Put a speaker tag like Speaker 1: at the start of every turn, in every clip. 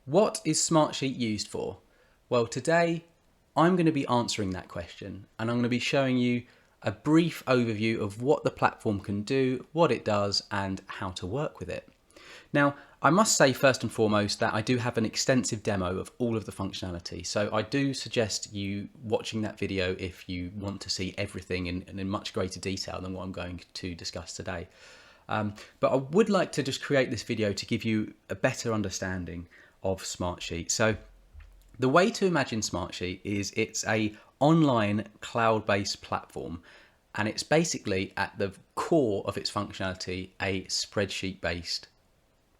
Speaker 1: What is Smartsheet used for? Well, today I'm going to be answering that question, and I'm going to be showing you a brief overview of what the platform can do, what it does, and how to work with it. Now, I must say first and foremost that I do have an extensive demo of all of the functionality, so I do suggest you watching that video if you want to see everything in much greater detail than what I'm going to discuss today. But I would like to just create this video to give you a better understanding of Smartsheet. So the way to imagine Smartsheet is it's a online cloud-based platform, and it's basically at the core of its functionality a spreadsheet-based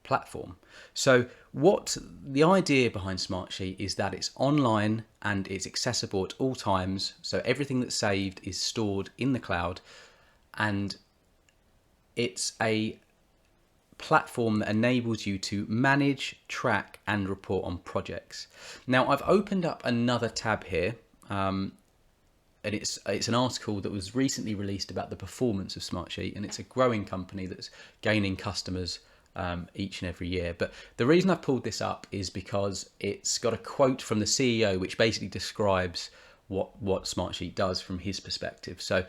Speaker 1: platform. So what the idea behind Smartsheet is that it's online and it's accessible at all times. So everything that's saved is stored in the cloud, and it's a platform that enables you to manage, track, and report on projects. Now, I've opened up another tab here, and it's an article that was recently released about the performance of Smartsheet, and it's a growing company that's gaining customers each and every year. But the reason I've pulled this up is because it's got a quote from the CEO, which basically describes what Smartsheet does from his perspective. So,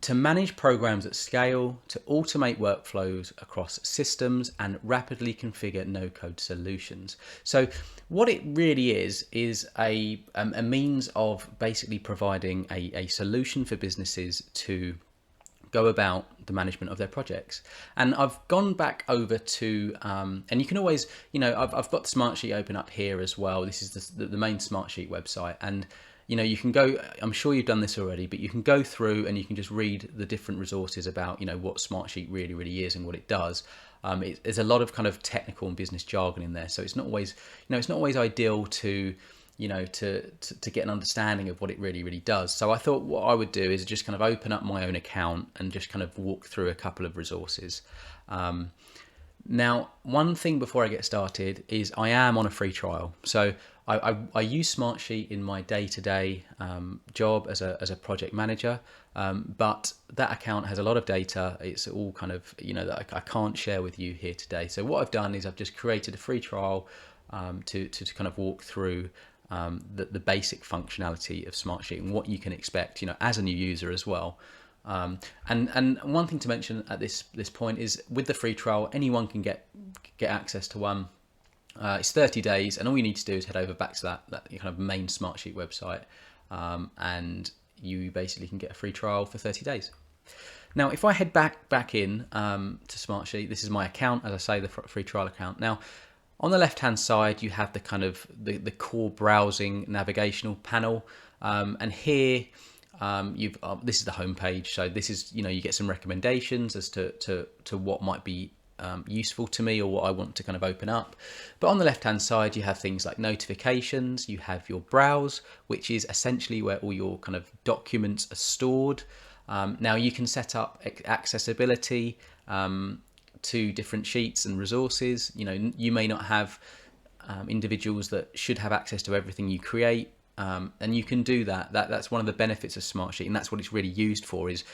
Speaker 1: to manage programs at scale, to automate workflows across systems, and rapidly configure no-code solutions. So what it really is a means of basically providing a solution for businesses to go about the management of their projects. And I've gone back over to, and you can always, I've got the Smartsheet open up here as well. This is the main Smartsheet website, and you can go, I'm sure you've done this already, but you can go through and you can just read the different resources about, what Smartsheet really is and what it does. There's a lot of kind of technical and business jargon in there. So it's not always, it's not always ideal to, to get an understanding of what it really does. So I thought what I would do is just kind of open up my own account and just kind of walk through a couple of resources. Now, one thing before I get started is I am on a free trial. So I use Smartsheet in my day-to-day job as a project manager, but that account has a lot of data. It's all kind of, that I can't share with you here today. So what I've done is I've just created a free trial to kind of walk through the basic functionality of Smartsheet and what you can expect, as a new user as well. And one thing to mention at this point is with the free trial, anyone can get access to one. It's 30 days, and all you need to do is head over back to that kind of main Smartsheet website, and you basically can get a free trial for 30 days. Now, if I head back in to Smartsheet, this is my account, as I say, the free trial account. Now, on the left-hand side, you have the kind of the core browsing navigational panel, and here this is the home page. So this is, you get some recommendations as to what might be useful to me or what I want to kind of open up. But on the left hand side, you have things like notifications, you have your browse, which is essentially where all your kind of documents are stored. Now you can set up accessibility to different sheets and resources. You may not have individuals that should have access to everything you create. And you can do that. That's one of the benefits of Smartsheet, and that's what it's really used for, is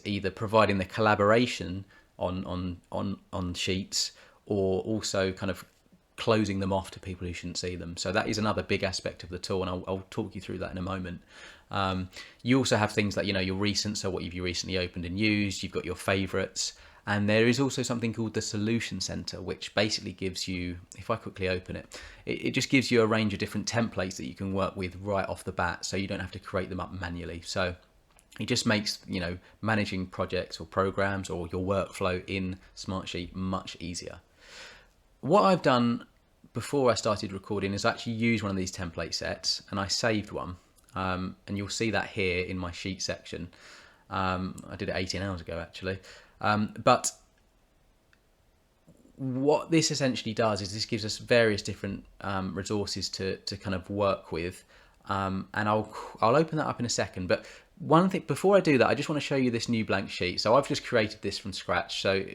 Speaker 1: either providing the collaboration on sheets, or also kind of closing them off to people who shouldn't see them. So that is another big aspect of the tool, and I'll talk you through that in a moment. You also have things like, your recent, so what have you recently opened and used. You've got your favorites. And there is also something called the Solution Center, which basically gives you, if I quickly open it, it just gives you a range of different templates that you can work with right off the bat, so you don't have to create them up manually. So it just makes, managing projects or programs or your workflow in Smartsheet much easier. What I've done before I started recording is actually use one of these template sets, and I saved one. And you'll see that here in my sheet section. I did it 18 hours ago, actually. But what this essentially does is this gives us various different resources to kind of work with, and I'll open that up in a second. But one thing before I do that, I just want to show you this new blank sheet. So I've just created this from scratch. So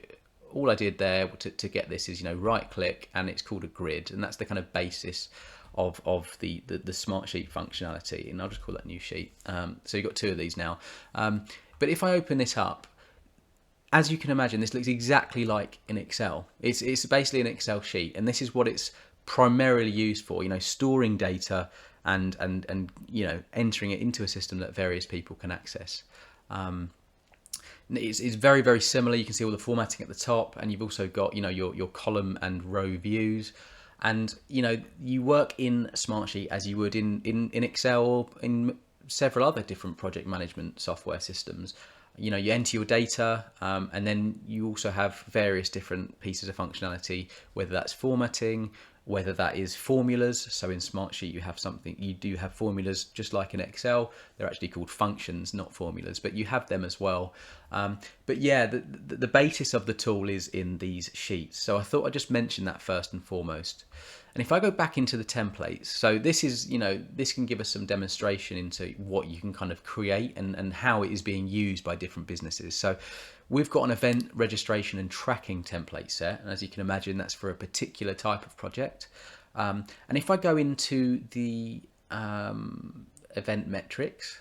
Speaker 1: all I did there to get this is, right click, and it's called a grid, and that's the kind of basis of the Smartsheet functionality. And I'll just call that new sheet. So you've got two of these now. But if I open this up, as you can imagine, this looks exactly like in Excel. It's basically an Excel sheet, and this is what it's primarily used for, storing data and entering it into a system that various people can access. It's very, very similar. You can see all the formatting at the top, and you've also got your column and row views, and you work in Smartsheet as you would in Excel or in several other different project management software systems. You enter your data, and then you also have various different pieces of functionality, whether that's formatting, whether that is formulas. So in Smartsheet you do have formulas just like in Excel. They're actually called functions, not formulas, but you have them as well. But yeah, the basis of the tool is in these sheets. So I thought I'd just mention that first and foremost. And if I go back into the templates, so this is, this can give us some demonstration into what you can kind of create and how it is being used by different businesses. So we've got an event registration and tracking template set. And as you can imagine, that's for a particular type of project. And if I go into the event metrics,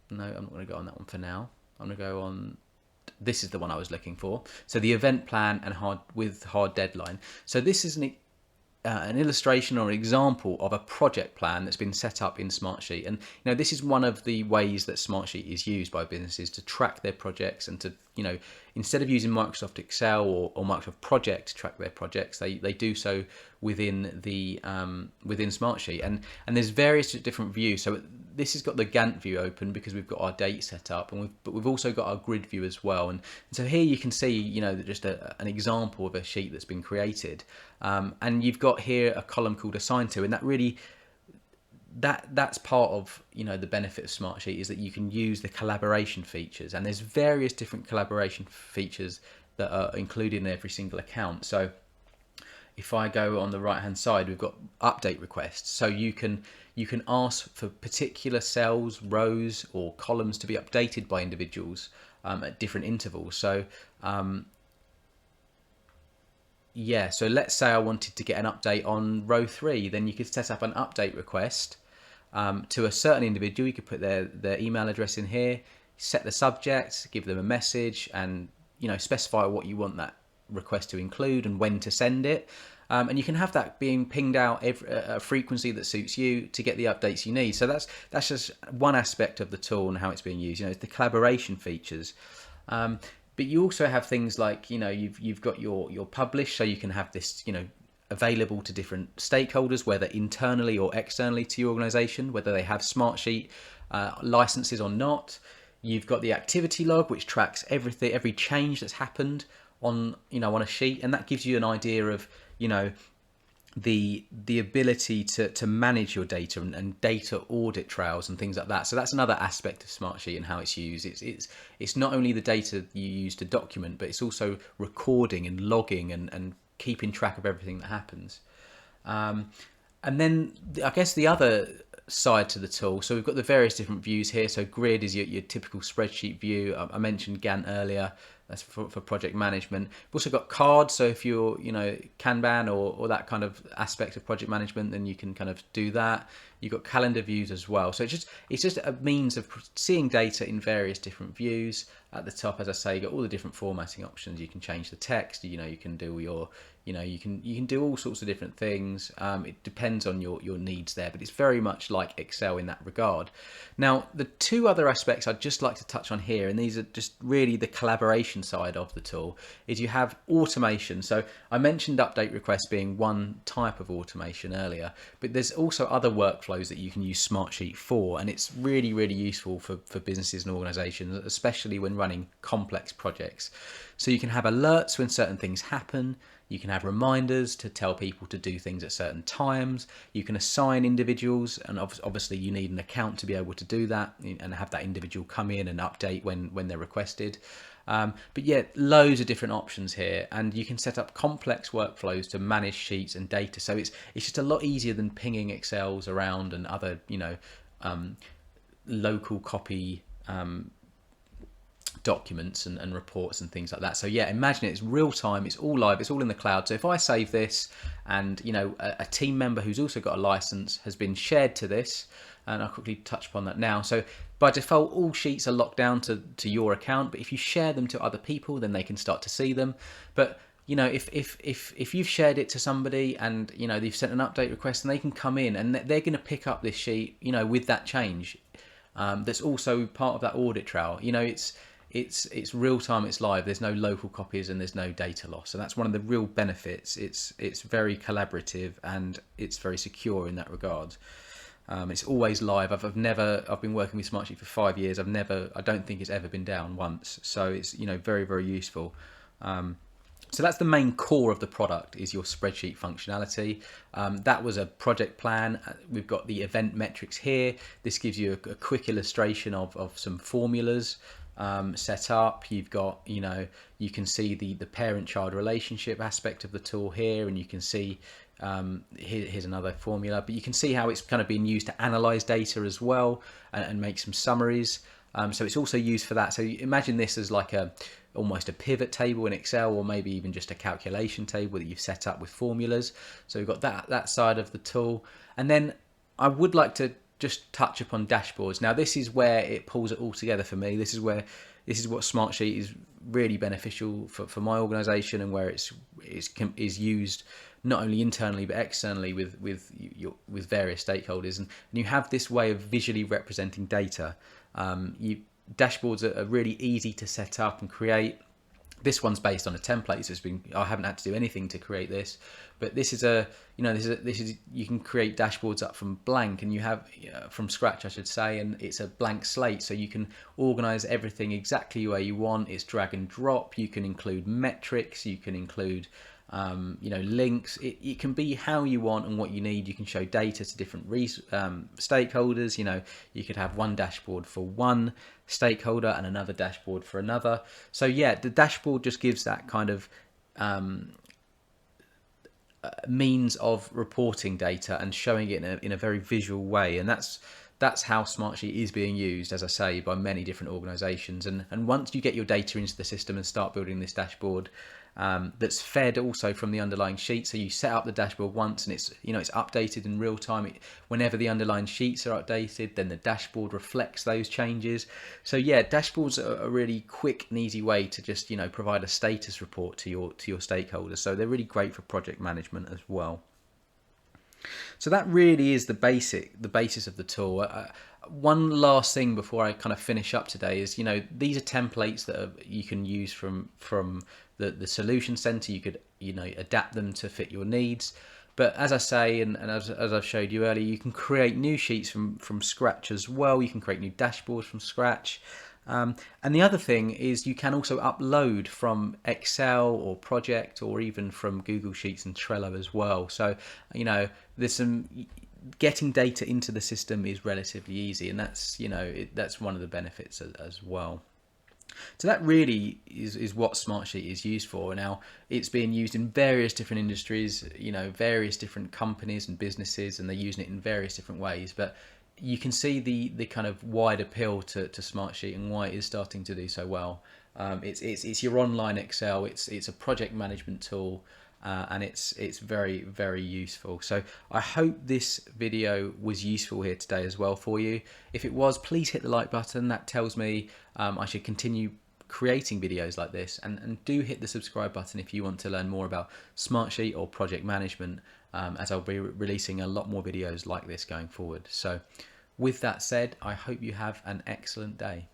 Speaker 1: no, I'm not going to go on that one for now. I'm going to go on, this is the one I was looking for. So the event plan and hard deadline. So this is an illustration or an example of a project plan that's been set up in Smartsheet. And this is one of the ways that Smartsheet is used by businesses to track their projects and to, instead of using Microsoft Excel or Microsoft Project to track their projects, they do so within the within Smartsheet. And there's various different views. So this has got the Gantt view open because we've got our date set up, but we've also got our grid view as well. And so here you can see, just an example of a sheet that's been created. And you've got here a column called Assigned To, and that really, that's part of the benefit of Smartsheet, is that you can use the collaboration features, and there's various different collaboration features that are included in every single account. So if I go on the right hand side, we've got update requests. So you can ask for particular cells, rows or columns to be updated by individuals at different intervals. So so let's say I wanted to get an update on row 3, then you could set up an update request to a certain individual. You could put their email address in here, set the subject, give them a message, and specify what you want that request to include and when to send it. And you can have that being pinged out a frequency that suits you to get the updates you need. So that's just one aspect of the tool and how it's being used. It's the collaboration features. But you also have things like, you've got your publish, so you can have this, available to different stakeholders, whether internally or externally to your organization, whether they have Smartsheet licenses or not. You've got the activity log, which tracks everything, every change that's happened on, on a sheet. And that gives you an idea of, the ability to manage your data and data audit trails and things like that. So that's another aspect of Smartsheet and how it's used. It's not only the data you use to document, but it's also recording and logging and keeping track of everything that happens. And then I guess the other side to the tool, so we've got the various different views here. So grid is your typical spreadsheet view. I mentioned Gantt earlier. That's for project management. We've also got cards, so if you're Kanban or that kind of aspect of project management, then you can kind of do that. You've got calendar views as well. So it's just a means of seeing data in various different views. At the top, as I say, you got all the different formatting options. You can change the text. You can do your you can do all sorts of different things. It depends on your needs there, but it's very much like Excel in that regard. Now, the two other aspects I'd just like to touch on here, and these are just really the collaboration side of the tool, is you have automation. So I mentioned update requests being one type of automation earlier, but there's also other workflows that you can use Smartsheet for, and it's really, really useful for businesses and organizations, especially when running complex projects. So you can have alerts when certain things happen. You can have reminders to tell people to do things at certain times. You can assign individuals, and obviously you need an account to be able to do that and have that individual come in and update when they're requested. But yeah, loads of different options here, and you can set up complex workflows to manage sheets and data. So it's just a lot easier than pinging Excels around and other local copy documents and reports and things like that. So yeah, imagine it's real time, it's all live, it's all in the cloud. So if I save this and a team member who's also got a license has been shared to this, and I'll quickly touch upon that now. So by default, all sheets are locked down to your account, but if you share them to other people, then they can start to see them. But you know, if you've shared it to somebody and, you know, they've sent an update request, and they can come in and they're going to pick up this sheet, you know, with that change. That's also part of that audit trail. You know, it's real time, it's live. There's no local copies and there's no data loss, and that's one of the real benefits. It's very collaborative and it's very secure in that regard. It's always live. I've been working with Smartsheet for 5 years. I don't think it's ever been down once. So it's, you know, very, very useful. So that's the main core of the product, is your spreadsheet functionality. That was a project plan. We've got the event metrics here. This gives you a quick illustration of some formulas set up. You've got, you know, you can see the parent-child relationship aspect of the tool here, and you can see here's another formula, but you can see how it's kind of being used to analyze data as well, and make some summaries. So it's also used for that. So you imagine this as like almost a pivot table in Excel, or maybe even just a calculation table that you've set up with formulas. So we've got that side of the tool. And then I would like to just touch upon dashboards. Now this is where it pulls it all together for me. This is what Smartsheet is really beneficial for my organization, and where it's used not only internally but externally with various stakeholders. And you have this way of visually representing data. Dashboards are really easy to set up and create. This one's based on a template, so I haven't had to do anything to create this. But this is you can create dashboards up from blank, and you have from scratch, I should say, and it's a blank slate, so you can organize everything exactly where you want. It's drag and drop. You can include metrics. You can include links. It can be how you want and what you need. You can show data to different stakeholders. You know, you could have one dashboard for one stakeholder and another dashboard for another. So yeah, the dashboard just gives that kind of means of reporting data and showing it in a very visual way, and that's how Smartsheet is being used, as I say, by many different organizations. And once you get your data into the system and start building this dashboard, that's fed also from the underlying sheet. So you set up the dashboard once, and it's updated in real time. Whenever the underlying sheets are updated, then the dashboard reflects those changes. So yeah, dashboards are a really quick and easy way to just provide a status report to your stakeholders. So they're really great for project management as well. So that really is the basis of the tool. One last thing before I kind of finish up today is, these are templates that you can use from the Solution Center. You could adapt them to fit your needs. But as I say, and as I've showed you earlier, you can create new sheets from scratch as well. You can create new dashboards from scratch. And the other thing is, you can also upload from Excel or Project, or even from Google Sheets and Trello as well. So, there's getting data into the system is relatively easy, and that's one of the benefits as well. So that really is what Smartsheet is used for. Now, it's being used in various different industries, various different companies and businesses, and they're using it in various different ways. But you can see the kind of wide appeal to Smartsheet and why it is starting to do so well. It's your online Excel. It's a project management tool, and it's very, very useful. So I hope this video was useful here today as well for you. If it was, please hit the like button. That tells me I should continue creating videos like this, and do hit the subscribe button if you want to learn more about Smartsheet or project management, as I'll be releasing a lot more videos like this going forward. So with that said, I hope you have an excellent day.